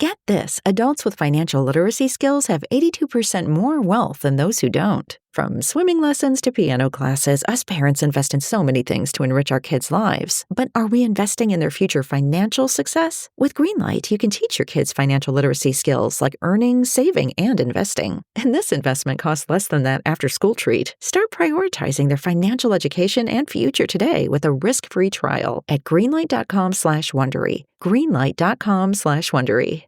Get this, adults with financial literacy skills have 82% more wealth than those who don't. From swimming lessons to piano classes, us parents invest in so many things to enrich our kids' lives. But are we investing in their future financial success? With Greenlight, you can teach your kids financial literacy skills like earning, saving, and investing. And this investment costs less than that after-school treat. Start prioritizing their financial education and future today with a risk-free trial at greenlight.com/Wondery. Greenlight.com/Wondery.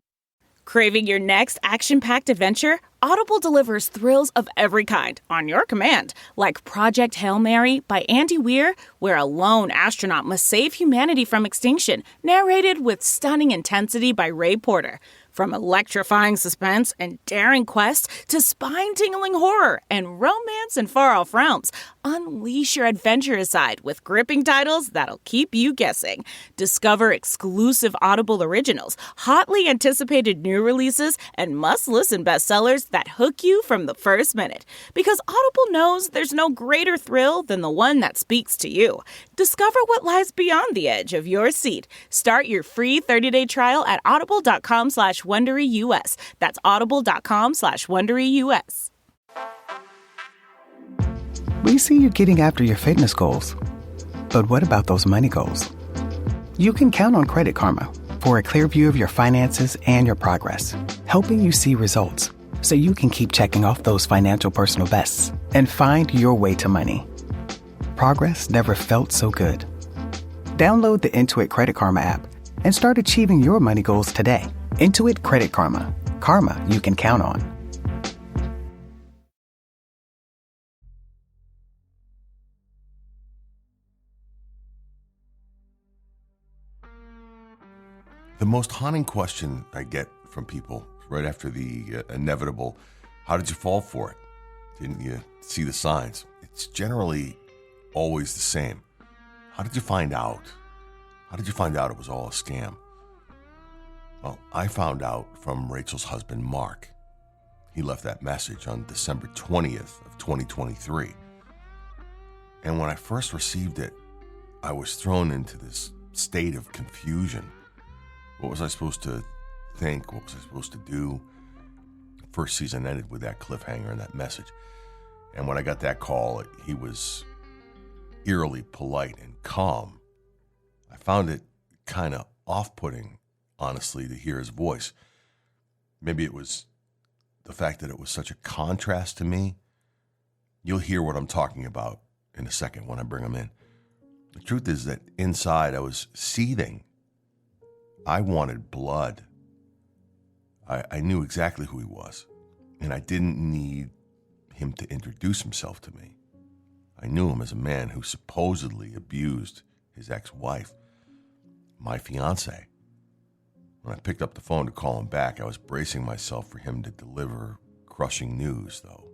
Craving your next action-packed adventure? Audible delivers thrills of every kind on your command, like Project Hail Mary by Andy Weir, where a lone astronaut must save humanity from extinction, narrated with stunning intensity by Ray Porter. From electrifying suspense and daring quest to spine-tingling horror and romance in far-off realms, unleash your adventurous side with gripping titles that'll keep you guessing. Discover exclusive Audible originals, hotly anticipated new releases, and must-listen bestsellers that hook you from the first minute. Because Audible knows there's no greater thrill than the one that speaks to you. Discover what lies beyond the edge of your seat. Start your free 30-day trial at audible.com/WonderyUS. That's audible.com/WonderyUS. We see you getting after your fitness goals. But what about those money goals? You can count on Credit Karma for a clear view of your finances and your progress, helping you see results so you can keep checking off those financial personal bests and find your way to money. Progress never felt so good. Download the Intuit Credit Karma app and start achieving your money goals today. Intuit Credit Karma. Karma you can count on. The most haunting question I get from people right after the inevitable, how did you fall for it? Didn't you see the signs? It's generally always the same. How did you find out? How did you find out it was all a scam? Well, I found out from Rachel's husband, Mark. He left that message on December 20th of 2023. And when I first received it, I was thrown into this state of confusion. What was I supposed to think? What was I supposed to do? First season ended with that cliffhanger and that message. And when I got that call, he was eerily polite and calm. I found it kind of off-putting, honestly, to hear his voice. Maybe it was the fact that it was such a contrast to me. You'll hear what I'm talking about in a second when I bring him in. The truth is that inside I was seething. I wanted blood. I knew exactly who he was, and I didn't need him to introduce himself to me. I knew him as a man who supposedly abused his ex-wife, my fiancée. When I picked up the phone to call him back, I was bracing myself for him to deliver crushing news, though.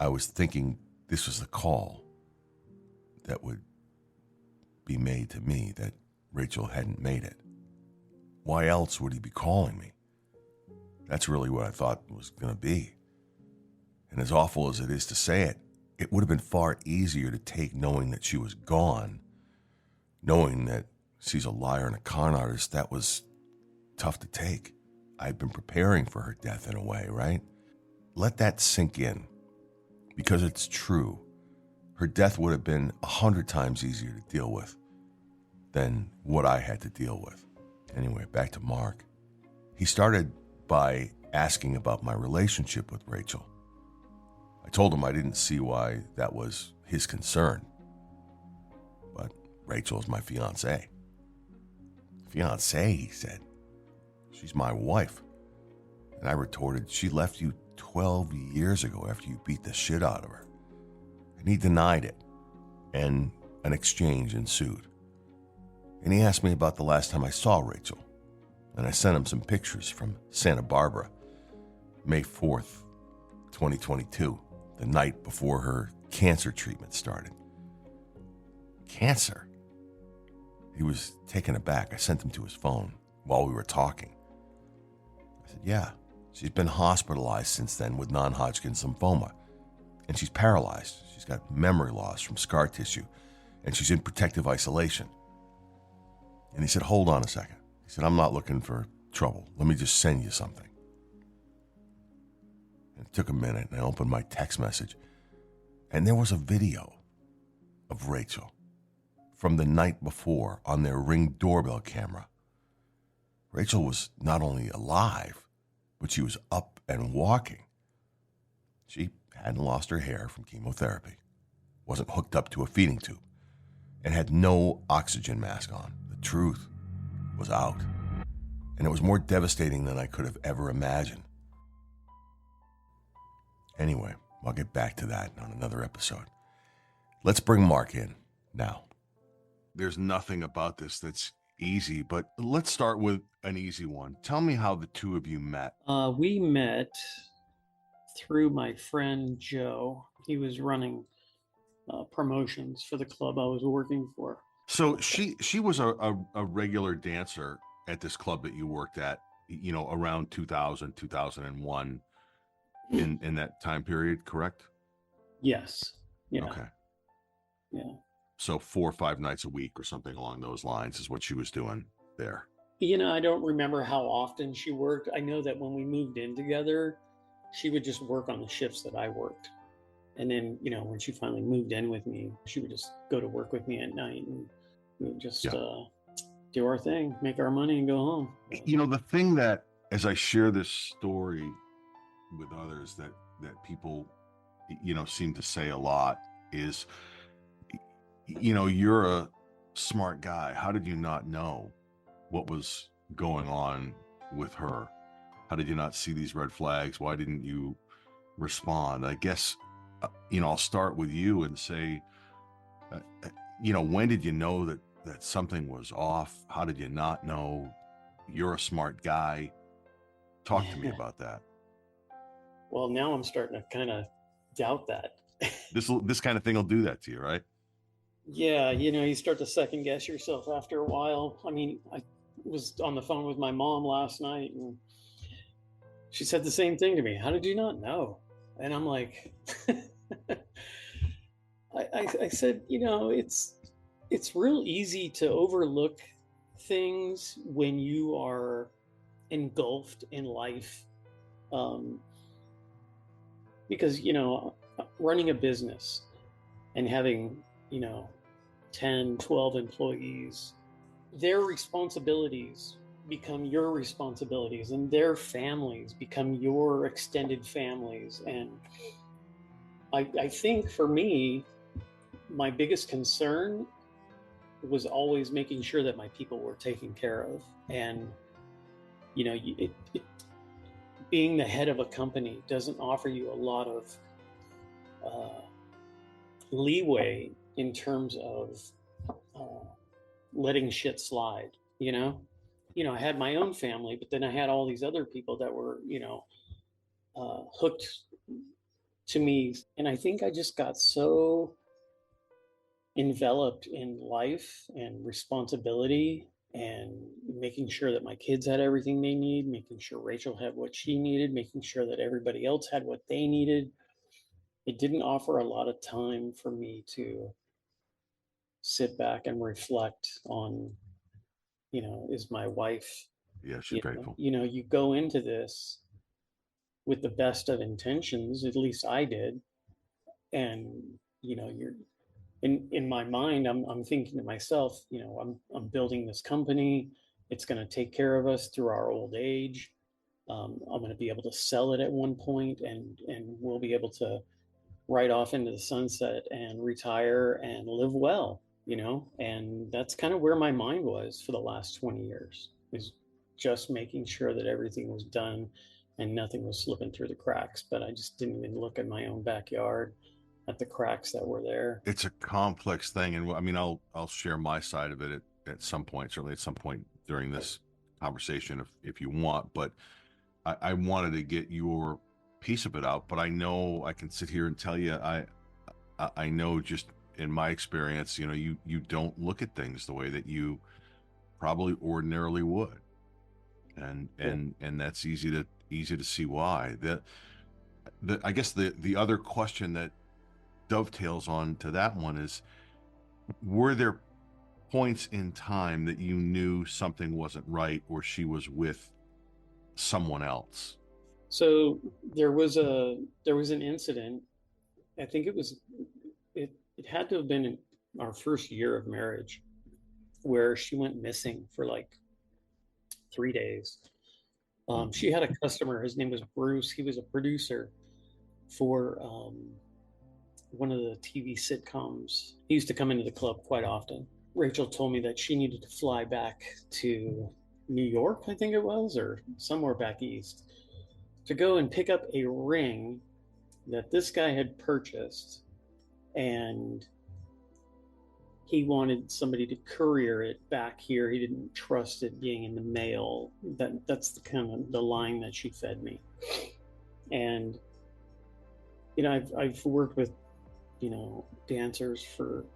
I was thinking this was the call that would be made to me, that Rachel hadn't made it. Why else would he be calling me? That's really what I thought it was going to be. And as awful as it is to say it, it would have been far easier to take knowing that she was gone, knowing that she's a liar and a con artist. That was tough to take. I'd been preparing for her death in a way, right? Let that sink in, because it's true. Her death would have been 100 times easier to deal with than what I had to deal with. Anyway, back to Mark. He started by asking about my relationship with Rachel. I told him I didn't see why that was his concern. But Rachel is my fiancée. Fiancée, he said. She's my wife. And I retorted, she left you 12 years ago after you beat the shit out of her. And he denied it. And an exchange ensued. And he asked me about the last time I saw Rachel. And I sent him some pictures from Santa Barbara, May 4th, 2022, the night before her cancer treatment started. Cancer? He was taken aback. I sent him to his phone while we were talking. I said, yeah, she's been hospitalized since then with non-Hodgkin lymphoma. And she's paralyzed. She's got memory loss from scar tissue. And she's in protective isolation. And he said, hold on a second. He said, I'm not looking for trouble. Let me just send you something. It took a minute, and I opened my text message, and there was a video of Rachel from the night before on their Ring doorbell camera. Rachel was not only alive, but she was up and walking. She hadn't lost her hair from chemotherapy, wasn't hooked up to a feeding tube, and had no oxygen mask on. The truth was out, and it was more devastating than I could have ever imagined. Anyway, I'll get back to that on another episode. Let's bring Mark in now. There's nothing about this that's easy, but let's start with an easy one. Tell me how the two of you met. We met through my friend Joe. He was running promotions for the club I was working for. So she was a regular dancer at this club that you worked at, you know, around 2000, 2001 in that time period, correct? Yes. Yeah. Okay. Yeah. So 4 or 5 nights a week or something along those lines is what she was doing there. You know, I don't remember how often she worked. I know that when we moved in together, she would just work on the shifts that I worked. And then, you know, when she finally moved in with me, she would just go to work with me at night, and we would just do our thing, make our money, and go home. You know, the thing that, as I share this story with others, that people, you know, seem to say a lot is, you know, you're a smart guy. How did you not know what was going on with her? How did you not see these red flags? Why didn't you respond? I guess, you know, I'll start with you and say, you know, when did you know that something was off? How did you not know? You're a smart guy. Talk to me about that. Well, now I'm starting to kind of doubt that. This kind of thing will do that to you, right? Yeah, you know, you start to second guess yourself after a while. I mean, I was on the phone with my mom last night, and she said the same thing to me. How did you not know? And I'm like, I said, you know, it's real easy to overlook things when you are engulfed in life. Because, you know, running a business and having, you know, 10, 12 employees, their responsibilities become your responsibilities, and their families become your extended families. And I think for me, my biggest concern was always making sure that my people were taken care of. And, you know, being the head of a company doesn't offer you a lot of leeway in terms of letting shit slide, you know? You know, I had my own family, but then I had all these other people that were, you know, hooked to me. And I think I just got so enveloped in life and responsibility and making sure that my kids had everything they need, making sure Rachel had what she needed, making sure that everybody else had what they needed. It didn't offer a lot of time for me to sit back and reflect on, you know, is my wife. Yeah, she's grateful. You know, you go into this with the best of intentions, at least I did. And, you know, you're in my mind, I'm thinking to myself, you know, I'm building this company. It's going to take care of us through our old age. I'm going to be able to sell it at one point, and we'll be able to ride off into the sunset and retire and live well, you know. And that's kind of where my mind was for the last 20 years, is just making sure that everything was done and nothing was slipping through the cracks. But I just didn't even look at my own backyard at the cracks that were there. It's a complex thing, and I mean, I'll share my side of it at some point, certainly at some point during this conversation, if you want. But I wanted to get your piece of it out. But I know I can sit here and tell you, I know just in my experience, you know, you don't look at things the way that you probably ordinarily would, and that's easy to see why. I guess the other question that dovetails on to that one is, were there points in time that you knew something wasn't right, or she was with someone else? So there was an incident. I think it had to have been in our first year of marriage, where she went missing for like 3 days. She had a customer. His name was Bruce. He was a producer for one of the TV sitcoms. He used to come into the club quite often. Rachel told me that she needed to fly back to New York, I think it was, or somewhere back east, to go and pick up a ring that this guy had purchased, and he wanted somebody to courier it back here. He didn't trust it being in the mail. That's the kind of the line that she fed me. And I've worked with dancers for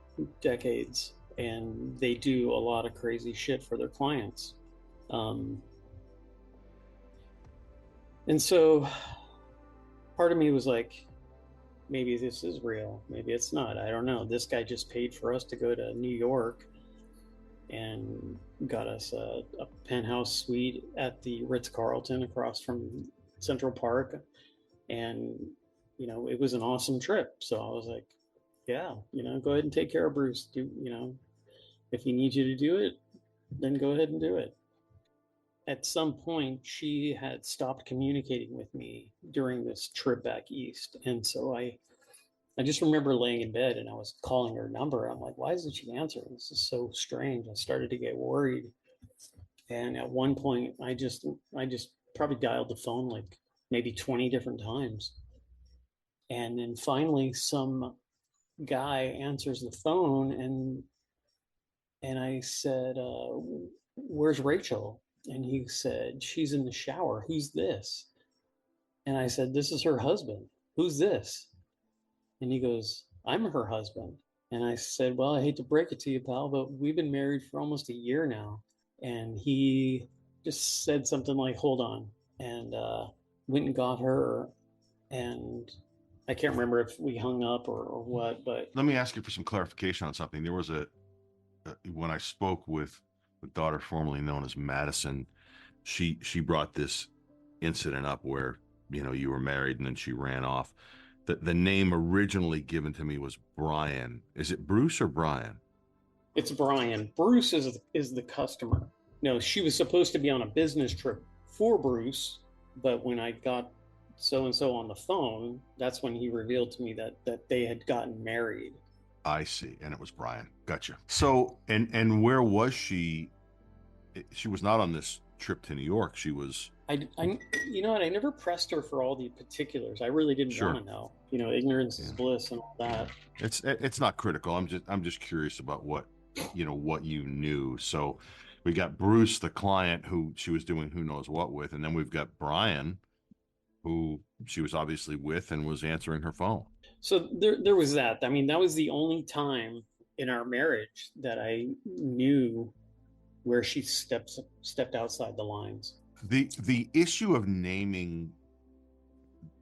decades, and they do a lot of crazy shit for their clients. And so part of me was like, maybe this is real, maybe it's not, I don't know. This guy just paid for us to go to New York and got us a penthouse suite at the Ritz-Carlton across from Central Park, and it was an awesome trip. So I was like, yeah, go ahead and take care of Bruce. If he needs you to do it, then go ahead and do it. At some point, she had stopped communicating with me during this trip back east. And so I just remember laying in bed and I was calling her number. I'm like, why isn't she answering? This is so strange. I started to get worried. And at one point, I just probably dialed the phone like maybe 20 different times. And then finally, some guy answers the phone, and I said, where's Rachel? And he said, she's in the shower. Who's this? And I said, this is her husband. Who's this? And he goes, I'm her husband. And I said, well, I hate to break it to you, pal, but we've been married for almost a year now. And he just said something like, hold on, and went and got her. And I can't remember if we hung up or what, but Let me ask you for some clarification on something. There was when I spoke with the daughter formerly known as Madison, she brought this incident up where, you were married and then she ran off. The name originally given to me was Brian. Is it Bruce or Brian? It's Brian. Bruce is the customer. No, she was supposed to be on a business trip for Bruce, but when I got so-and-so on the phone, that's when he revealed to me that they had gotten married. I see. And it was Brian. Gotcha. So, and where was she? She was not on this trip to New York. She was... I I never pressed her for all the particulars. I really didn't want to know. Ignorance is bliss and all that. It's not critical. I'm just curious about what you knew. So we got Bruce, the client, who she was doing who knows what with, and then we've got Brian, who she was obviously with and was answering her phone. So there was that. I mean, that was the only time in our marriage that I knew where she stepped outside the lines. The issue of naming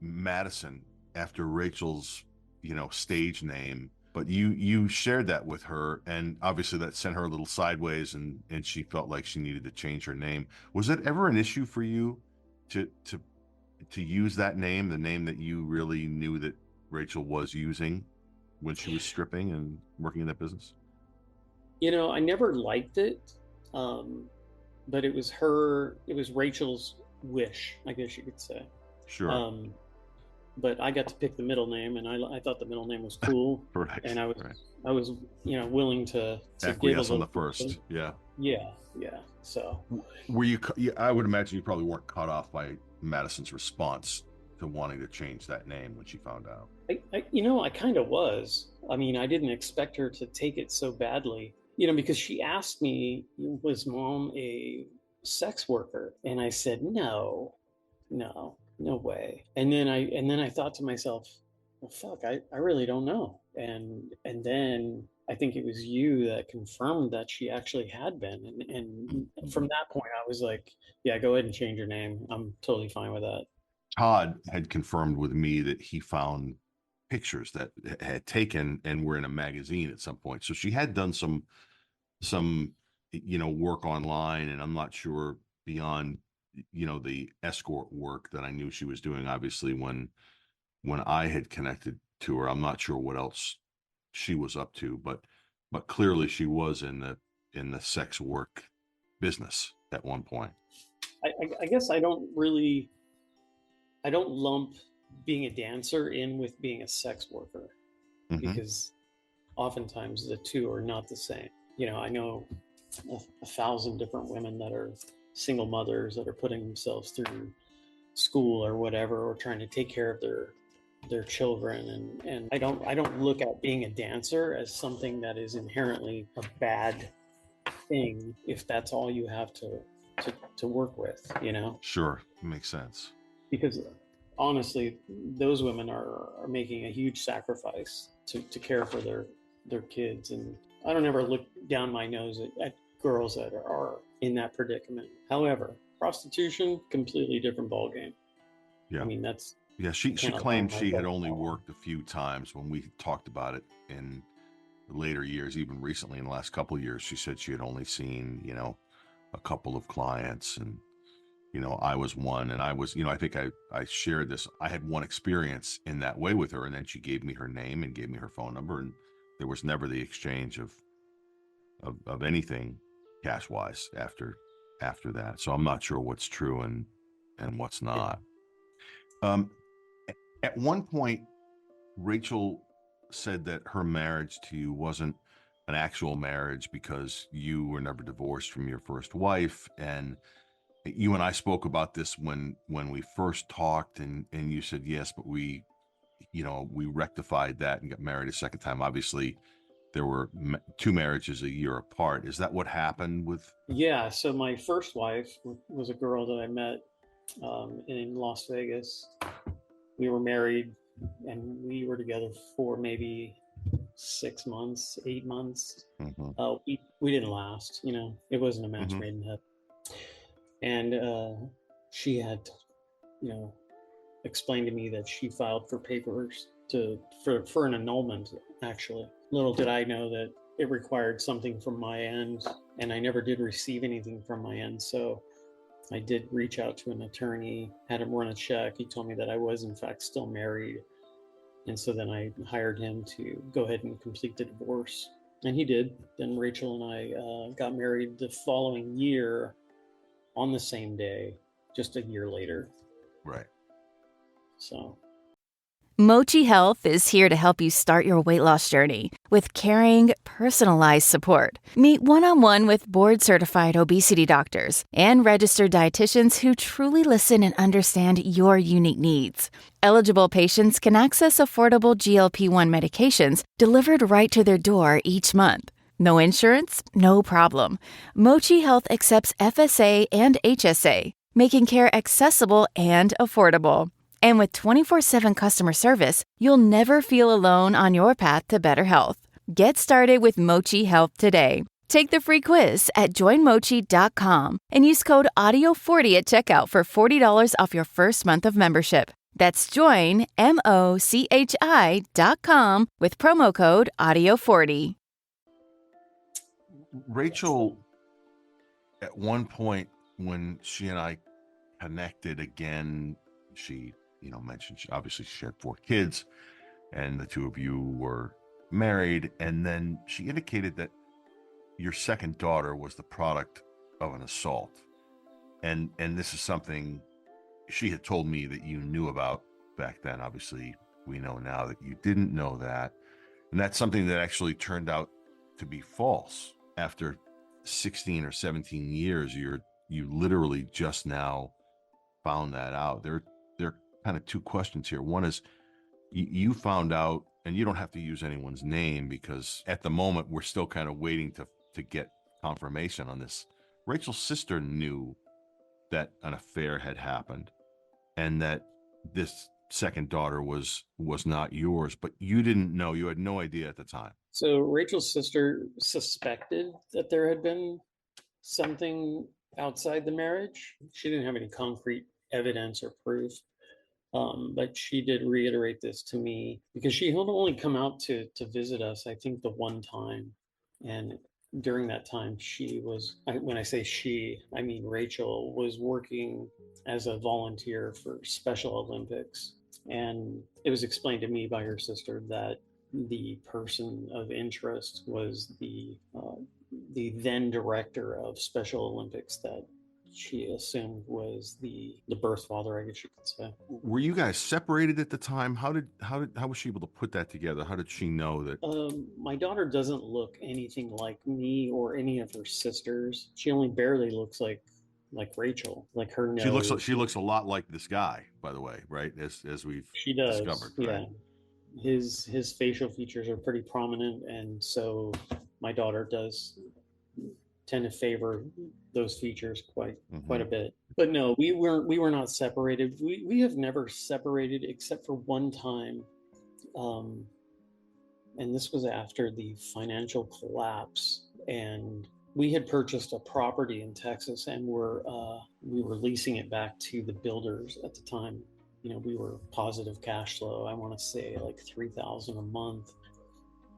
Madison after Rachel's, stage name, but you shared that with her, and obviously that sent her a little sideways, and she felt like she needed to change her name. Was it ever an issue for you to use that name, the name that you really knew that Rachel was using when she was stripping and working in that business? I never liked it. But it was Rachel's wish, I guess you could say. Sure. But I got to pick the middle name, and I thought the middle name was cool. Right. And I was willing to acquiesce on the first. Yeah. Yeah. So were you? I would imagine you probably weren't caught off by Madison's response to wanting to change that name when she found out. I kind of was. I mean, I didn't expect her to take it so badly. Because she asked me, was mom a sex worker? And I said, no way. And then I thought to myself, well, fuck, I really don't know. And then I think it was you that confirmed that she actually had been. And from that point, I was like, yeah, go ahead and change your name. I'm totally fine with that. Todd had confirmed with me that he found pictures that had taken and were in a magazine at some point. So she had done some work online, and I'm not sure beyond the escort work that I knew she was doing. Obviously, when I had connected to her, I'm not sure what else she was up to, but clearly she was in the sex work business at one point. I guess I don't lump being a dancer in with being a sex worker, because oftentimes the two are not the same. I know a thousand different women that are single mothers that are putting themselves through school or whatever, or trying to take care of their children, and I don't look at being a dancer as something that is inherently a bad thing if that's all you have to work with. Sure, makes sense. Because honestly, those women are making a huge sacrifice to care for their kids, and I don't ever look down my nose at girls that are in that predicament. However, prostitution, completely different ballgame. Yeah. I mean, that's Yeah, she claimed she had only worked a few times. When we talked about it in later years, even recently in the last couple of years, she said she had only seen, a couple of clients, and I was one, and I was, I think I shared this. I had one experience in that way with her, and then she gave me her name and gave me her phone number, and there was never the exchange of anything cash wise after that. So I'm not sure what's true and what's not. At one point, Rachel said that her marriage to you wasn't an actual marriage because you were never divorced from your first wife. And you and I spoke about this when we first talked, and you said yes, but we rectified that and got married a second time. Obviously, there were two marriages a year apart. Is that what happened with? Yeah. So my first wife was a girl that I met in Las Vegas. We were married, and we were together for maybe 6 months, 8 months. We didn't last. It wasn't a match made in heaven. And she had, explained to me that she filed for papers for an annulment. Actually, little did I know that it required something from my end, and I never did receive anything from my end. So I did reach out to an attorney, had him run a check. He told me that I was in fact still married. And so then I hired him to go ahead and complete the divorce. And he did. Then Rachel and I got married the following year on the same day, just a year later. Right. So Mochi Health is here to help you start your weight loss journey with caring, personalized support. Meet one-on-one with board-certified obesity doctors and registered dietitians who truly listen and understand your unique needs. Eligible patients can access affordable GLP-1 medications delivered right to their door each month. No insurance? No problem. Mochi Health accepts FSA and HSA, making care accessible and affordable. And with 24/7 customer service, you'll never feel alone on your path to better health. Get started with Mochi Health today. Take the free quiz at joinmochi.com and use code AUDIO40 at checkout for $40 off your first month of membership. That's joinmochi.com with promo code AUDIO40. Rachel, at one point when she and I connected again, she mentioned obviously she had 4 kids, and the two of you were married, and then she indicated that your second daughter was the product of an assault, and this is something she had told me that you knew about back then. Obviously, we know now that you didn't know that, and that's something that actually turned out to be false. After 16 or 17 years, you literally just now found that out. There are kind of two questions here. One is you found out, and you don't have to use anyone's name because at the moment we're still kind of waiting to get confirmation on this. Rachel's sister knew that an affair had happened and that this second daughter was not yours, but you didn't know. You had no idea at the time. So Rachel's sister suspected that there had been something outside the marriage. She didn't have any concrete evidence or proof. But she did reiterate this to me because she had only come out to visit us, I think, the one time. And during that time, when I say she, I mean Rachel, was working as a volunteer for Special Olympics. And it was explained to me by her sister that the person of interest was the then director of Special Olympics that she assumed was the birth father, I guess you could say. Were you guys separated at the time? How was she able to put that together? How did she know that? My daughter doesn't look anything like me or any of her sisters. She only barely looks like Rachel, like her nose. She looks a lot like this guy, by the way, right? As we've She does, discovered, yeah. right? His facial features are pretty prominent, and so my daughter does tend to favor those features quite a bit. But no, we were not separated. We have never separated except for one time, and this was after the financial collapse, and we had purchased a property in Texas, and we were leasing it back to the builders at the time. You know, we were positive cash flow. I want to say like $3,000 a month,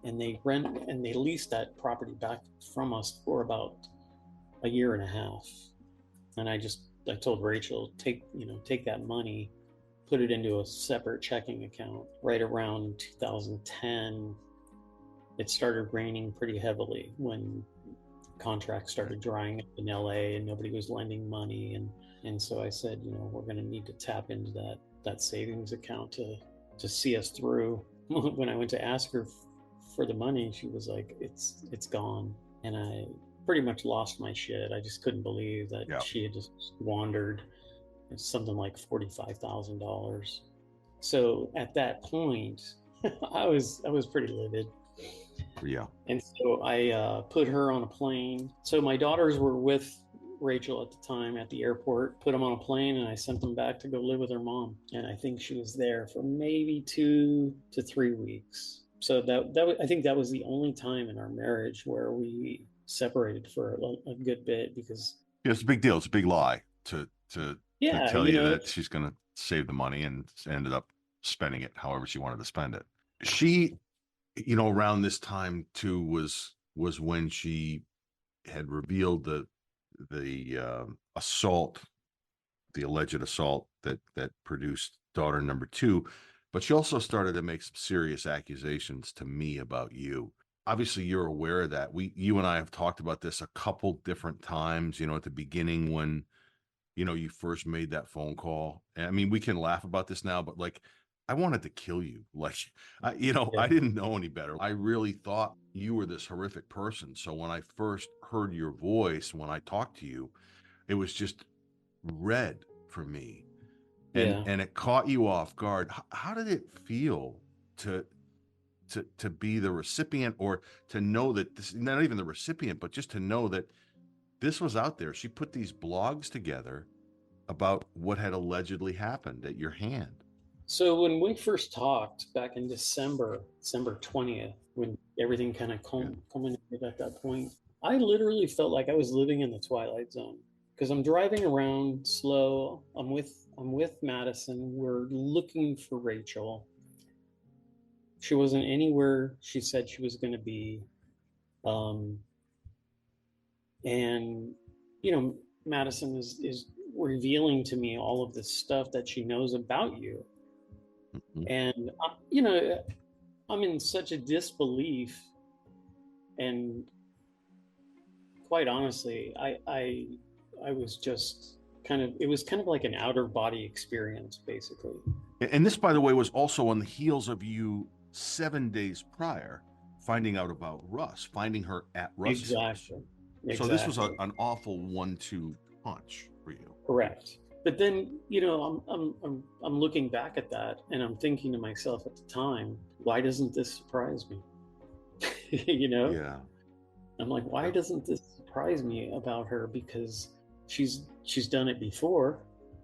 and they leased that property back from us for about a year and a half. And I told Rachel, take that money, put it into a separate checking account. Right around 2010, it started raining pretty heavily when contracts started drying up in LA and nobody was lending money. And so I said, we're going to need to tap into that savings account to see us through. When I went to ask her for the money, she was like, it's gone. And I pretty much lost my shit. I just couldn't believe that she had just squandered something like $45,000. So at that point, I was pretty livid. Yeah. And so I put her on a plane. So my daughters were with Rachel at the time at the airport, put them on a plane, and I sent them back to go live with her mom. And I think she was there for maybe 2 to 3 weeks. So I think that was the only time in our marriage where we separated for a good bit, because it's a big deal. It's a big lie to tell you that she's going to save the money and ended up spending it however she wanted to spend it. She, around this time too was when she had revealed the assault, the alleged assault that produced daughter number 2, but she also started to make some serious accusations to me about you. Obviously, you're aware of that. You and I have talked about this a couple different times, at the beginning when, you first made that phone call. And I mean, we can laugh about this now, but like, I wanted to kill you. Like, I didn't know any better. I really thought you were this horrific person. So when I first heard your voice, when I talked to you, it was just red for me. And it caught you off guard. How did it feel to be the recipient, or to know that this, not even the recipient, but just to know that this was out there? She put these blogs together about what had allegedly happened at your hand. So when we first talked back in December 20th, when everything kind of culminated at that point, I literally felt like I was living in the Twilight Zone, because I'm driving around slow. I'm with Madison. We're looking for Rachel. She wasn't anywhere she said she was going to be. And, Madison is revealing to me all of this stuff that she knows about you. Mm-hmm. And, I'm in such a disbelief. And quite honestly, I was just it was kind of like an outer body experience, basically. And this, by the way, was also on the heels of you 7 days prior finding out about Russ, finding her at Russ's exactly. house. So this was an awful 1-2 punch for you. Correct. But then, I'm looking back at that, and I'm thinking to myself at the time, why doesn't this surprise me? Yeah. I'm like, why doesn't this surprise me about her? Because she's done it before.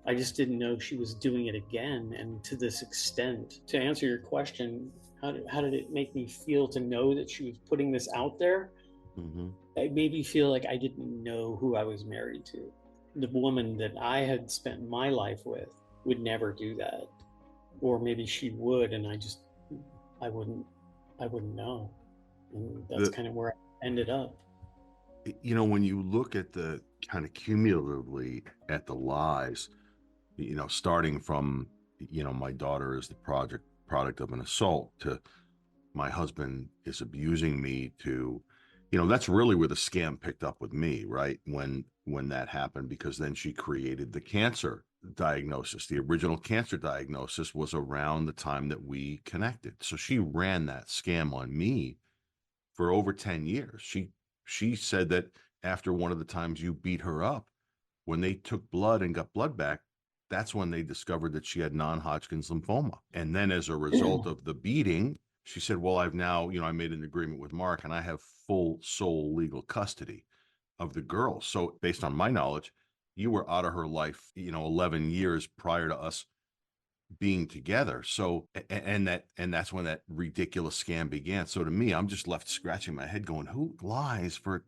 I just didn't know she was doing it again, and to this extent. To answer your question, how did it make me feel to know that she was putting this out there? Mm-hmm. It made me feel like I didn't know who I was married to. The woman that I had spent my life with would never do that, or maybe she would, and I wouldn't know. And that's kind of where I ended up. When you look at the kind of cumulatively at the lies, starting from, my daughter is the product of an assault, to my husband is abusing me, to, that's really where the scam picked up with me, right? When that happened, because then she created the cancer diagnosis. The original cancer diagnosis was around the time that we connected. So she ran that scam on me for over 10 years. She said that after one of the times you beat her up, when they took blood and got blood back, that's when they discovered that she had non-Hodgkin's lymphoma. And then as a result of the beating, she said, well, I've now, I made an agreement with Mark and I have full sole legal custody of the girl. So based on my knowledge, you were out of her life, 11 years prior to us being together. So, and that's when that ridiculous scam began. So to me, I'm just left scratching my head going, who lies for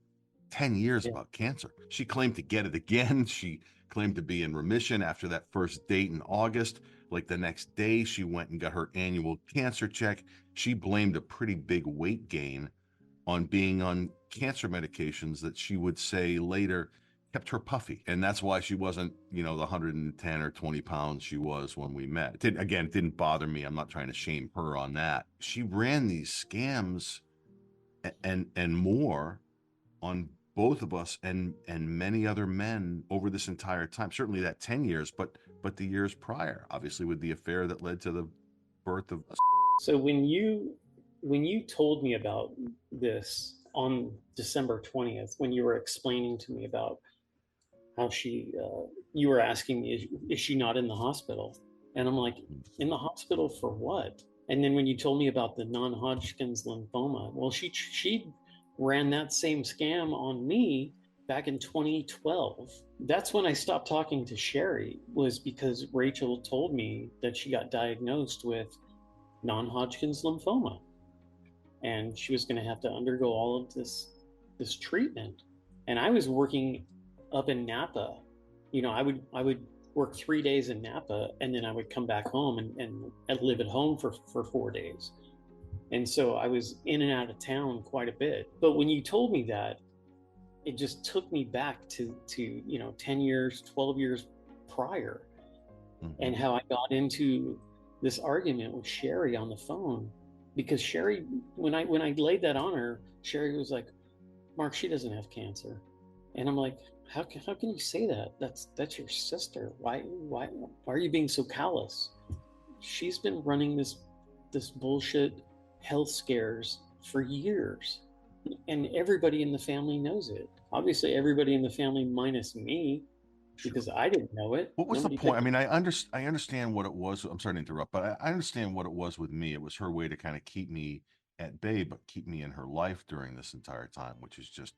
10 years about cancer? She claimed to get it again. She claimed to be in remission after that first date in August. Like the next day, she went and got her annual cancer check. She blamed a pretty big weight gain on being on cancer medications that she would say later kept her puffy. And that's why she wasn't, the 110 or 20 pounds she was when we met. It didn't bother me. I'm not trying to shame her on that. She ran these scams and more on both of us and many other men over this entire time. Certainly that 10 years, but the years prior, obviously, with the affair that led to the birth of us. So when you told me about this on December 20th, when you were explaining to me about how you were asking me, is she not in the hospital? And I'm like, in the hospital for what? And then when you told me about the non-Hodgkin's lymphoma, well, she ran that same scam on me back in 2012. That's when I stopped talking to Sherry, was because Rachel told me that she got diagnosed with non-Hodgkin's lymphoma. And she was going to have to undergo all of this treatment. And I was working up in Napa. I would work 3 days in Napa, and then I would come back home and live at home for 4 days. And so I was in and out of town quite a bit. But when you told me that, it just took me back to 10 years, 12 years prior, and how I got into this argument with Sherry on the phone. Because Sherry, when I laid that on her, Sherry was like, Mark, she doesn't have cancer. And I'm like, how can you say that? That's your sister. Why are you being so callous? She's been running this bullshit health scares for years, and everybody in the family knows it. Obviously, everybody in the family minus me, because I didn't know it. What was the point? I mean, I understand what it was. I'm sorry to interrupt, but I understand what it was with me. It was her way to kind of keep me at bay, but keep me in her life during this entire time, which is just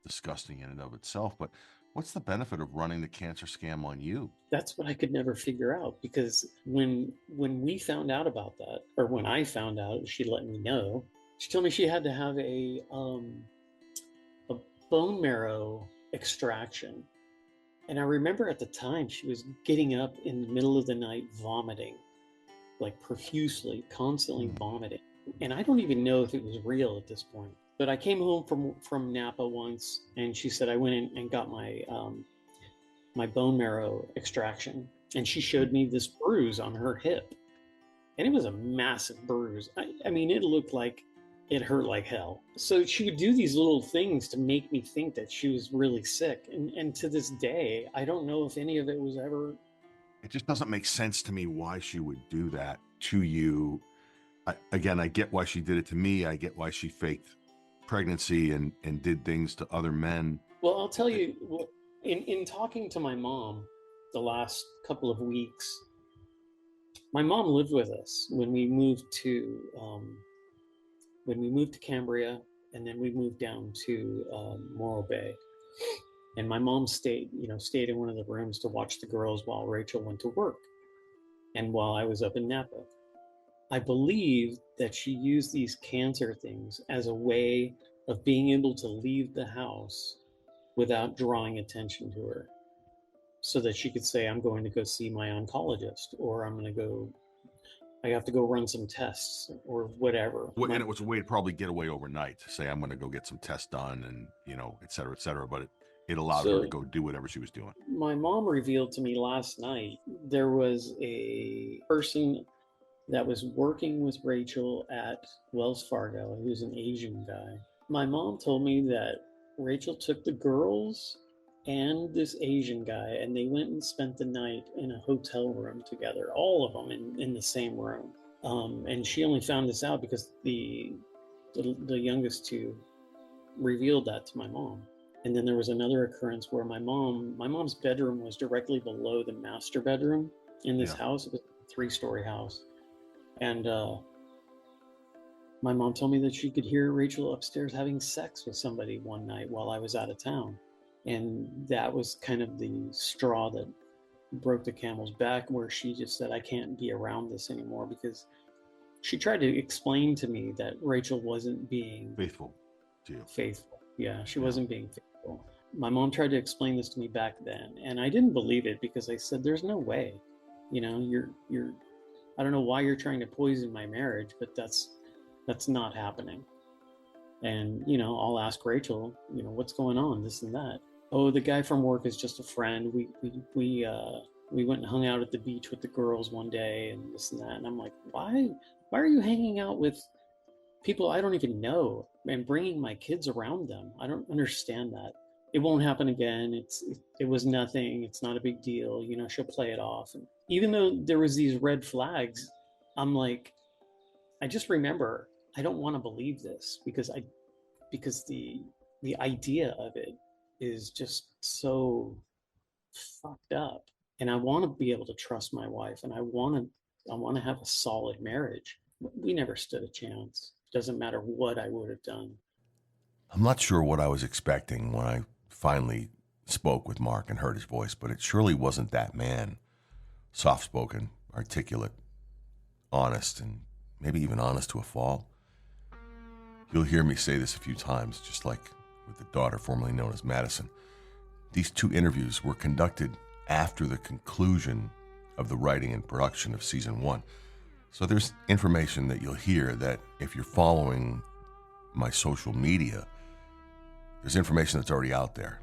disgusting in and of itself. But what's the benefit of running the cancer scam on you? That's what I could never figure out, because when we found out about that, or when I found out, she let me know. She told me she had to have a bone marrow extraction. And I remember at the time she was getting up in the middle of the night vomiting, like profusely, constantly vomiting. And I don't even know if it was real at this point. But I came home from Napa once, and she said I went in and got my my bone marrow extraction, and she showed me this bruise on her hip, and it was a massive bruise. I mean, it looked like it hurt like hell. So she would do these little things to make me think that she was really sick, and to this day, I don't know if any of it was ever. It just doesn't make sense to me why she would do that to you. I get why she did it to me. I get why she faked pregnancy and did things to other men. Well, I'll tell you, in talking to my mom the last couple of weeks, my mom lived with us when we moved to Cambria, and then we moved down to Morro Bay. And my mom stayed in one of the rooms to watch the girls while Rachel went to work, and while I was up in Napa. I believe that she used these cancer things as a way of being able to leave the house without drawing attention to her, so that she could say, I'm going to go see my oncologist, or I'm going to go I have to go run some tests or whatever. And it was a way to probably get away overnight, to say, I'm going to go get some tests done and, et cetera, but it allowed her to go do whatever she was doing. My mom revealed to me last night there was a person that was working with Rachel at Wells Fargo, who's an Asian guy. My mom told me that Rachel took the girls and this Asian guy, and they went and spent the night in a hotel room together, all of them in the same room. And she only found this out because the youngest two revealed that to my mom. And then there was another occurrence where my mom's bedroom was directly below the master bedroom in this house. It was a 3-story house. And my mom told me that she could hear Rachel upstairs having sex with somebody one night while I was out of town. And that was kind of the straw that broke the camel's back, where she just said, I can't be around this anymore, because she tried to explain to me that Rachel wasn't being faithful to you. Faithful. Yeah, she wasn't being faithful. My mom tried to explain this to me back then, and I didn't believe it, because I said, there's no way. You're I don't know why you're trying to poison my marriage, but that's not happening. And, I'll ask Rachel, what's going on, this and that. Oh, the guy from work is just a friend. We went and hung out at the beach with the girls one day and this and that. And I'm like, why are you hanging out with people I don't even know and bringing my kids around them? I don't understand that. It won't happen again. It was nothing. It's not a big deal. She'll play it off. And even though there was these red flags, I'm like, I just remember, I don't want to believe this, because the idea of it is just so fucked up. And I want to be able to trust my wife, and I want to have a solid marriage. We never stood a chance. Doesn't matter what I would have done. I'm not sure what I was expecting when I finally spoke with Mark and heard his voice, but it surely wasn't that man. Soft-spoken, articulate, honest, and maybe even honest to a fault. You'll hear me say this a few times, just like with the daughter formerly known as Madison. These 2 interviews were conducted after the conclusion of the writing and production of season 1. So there's information that you'll hear that, if you're following my social media, there's information that's already out there.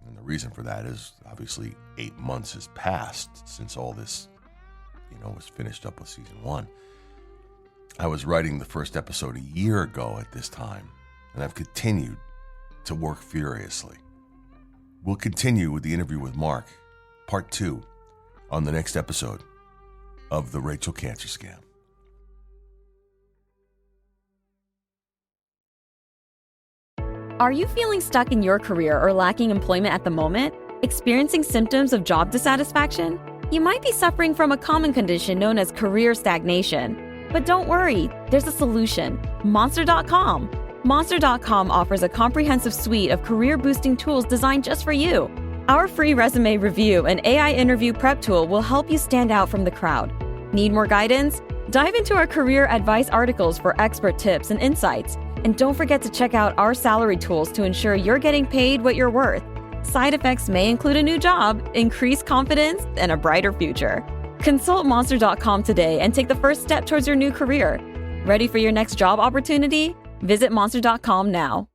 And the reason for that is, obviously, 8 months has passed since all this, was finished up with season 1. I was writing the first episode a year ago at this time, and I've continued to work furiously. We'll continue with the interview with Mark, part 2, on the next episode of The Rachel Cancer Scam. Are you feeling stuck in your career or lacking employment at the moment? Experiencing symptoms of job dissatisfaction? You might be suffering from a common condition known as career stagnation. But don't worry, there's a solution. Monster.com. Monster.com offers a comprehensive suite of career-boosting tools designed just for you. Our free resume review and AI interview prep tool will help you stand out from the crowd. Need more guidance? Dive into our career advice articles for expert tips and insights. And don't forget to check out our salary tools to ensure you're getting paid what you're worth. Side effects may include a new job, increased confidence, and a brighter future. Consult Monster.com today and take the first step towards your new career. Ready for your next job opportunity? Visit Monster.com now.